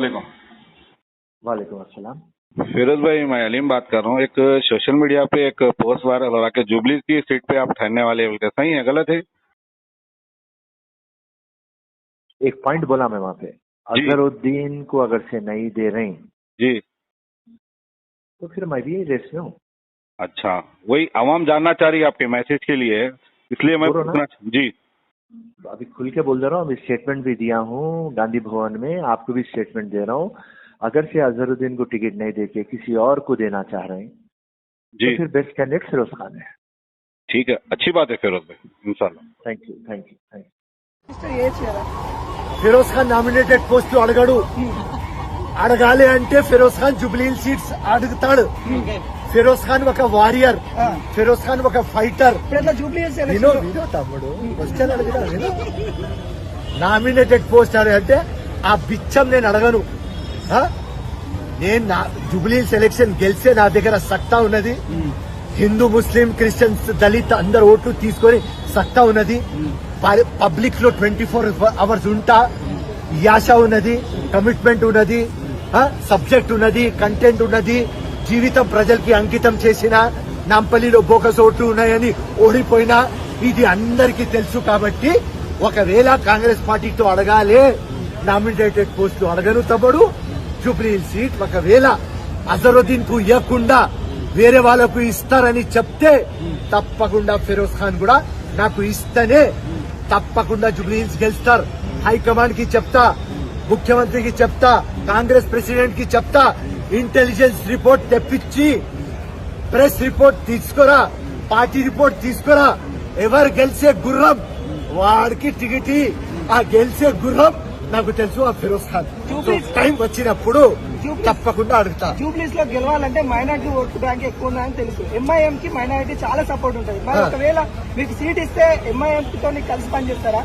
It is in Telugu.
वालेकुम। वालेकुम अस्सलाम। फिरोज भाई, मैं अलीम बात कर रहा हूँ। एक सोशल मीडिया पे एक पोस्ट वायरल हो रहा है कि जुबली की सीट पे आप ठहरने वाले हैं, सही है गलत है? एक पॉइंट बोला मैं वहां पे, अजहरुद्दीन को अगर से नहीं दे रहे जी, तो फिर मैं भी रेस में हूँ। अच्छा, वही आवाम जानना चाह रही है आपके मैसेज के लिए, इसलिए मैं पूछना जी। अभी खुल के बोल दे रहा हूँ, अभी स्टेटमेंट भी दिया हूँ गांधी भवन में, आपको भी स्टेटमेंट दे रहा हूँ। अगर से अजहरुद्दीन को टिकट नहीं देके किसी और को देना चाह रहे हैं जी, तो फिर बेस्ट कैंडिडेट फिरोज खान है। ठीक है, अच्छी बात है फिरोज भाई, इंशाल्लाह। Thank you thank you thank you. Firoz Khan nominated post అడగడు, అడగాలి అంటే ఫిరోజ్ ఖాన్ జుబ్లీహిల్స్ సీట్స్ అడుగుతాడు. ఫిరోజ్ ఖాన్ ఒక వారియర్, ఫిరోజ్ ఖాన్ ఒక ఫైటర్. వినో తమ్ముడు క్వశ్చన్ అడిగినా నామినేటెడ్ పోస్ట్ అంటే ఆ బిచ్చం నేను అడగను. నేను జుబ్లీహిల్స్ ఎలక్షన్ గెలిచే నా దగ్గర సత్తా ఉన్నది. హిందూ ముస్లిం క్రిస్టియన్స్ దళిత్ అందరు ఓట్లు తీసుకొని సత్తా ఉన్నది. పబ్లిక్ లో 24 అవర్స్ ఉంటా, యాష ఉన్నది, కమిట్మెంట్ ఉన్నది, సబ్జెక్ట్ ఉన్నది, కంటెంట్ ఉన్నది. జీవితం ప్రజలకి అంకితం చేసిన, నాంపల్లిలో బోకస్ ఓట్లు ఉన్నాయని ఓడిపోయినా ఇది అందరికీ తెలుసు. కాబట్టి ఒకవేళ కాంగ్రెస్ పార్టీతో అడగాలి నామినేటెడ్ పోస్టులు అడగను తమ్ముడు. జూబ్లీహిల్స్ సీట్ ఒకవేళ అజరుద్దీన్ కు ఇవ్వకుండా వేరే వాళ్లకు ఇస్తారని చెప్తే తప్పకుండా ఫిరోజ్ ఖాన్ కూడా నాకు ఇస్తేనే తప్పకుండా జూబ్లీహిల్స్ గెలుస్తారు. హైకమాండ్ కి చెప్తా, ముఖ్యమంత్రికి చెప్తా, కాంగ్రెస్ ప్రెసిడెంట్ కి చెప్తా, ఇంటెలిజెన్స్ రిపోర్ట్ తెప్పించి ప్రెస్ రిపోర్ట్ తీసుకురా, పార్టీ రిపోర్ట్ తీసుకురా. ఎవరు గెలిచే గుర్రం వాడికి టికెట్. ఆ గెలిచే గుర్రం నాకు తెలుసు, ఆ ఫిరోజ్ ఖాన్. టైం వచ్చినప్పుడు తప్పకుండా అడుగుతా. జూబ్లీస్ లో గెలవాలంటే మైనారిటీ ఓటు బ్యాంక్ ఎక్కువ ఉందని తెలుసు. ఎంఐఎం కి మైనారిటీ చాలా సపోర్ట్ ఉంటుంది. మరి ఒకవేళ మీకు సీట్ ఇస్తే ఎంఐఎం తో కలిసి పనిచేస్తారా?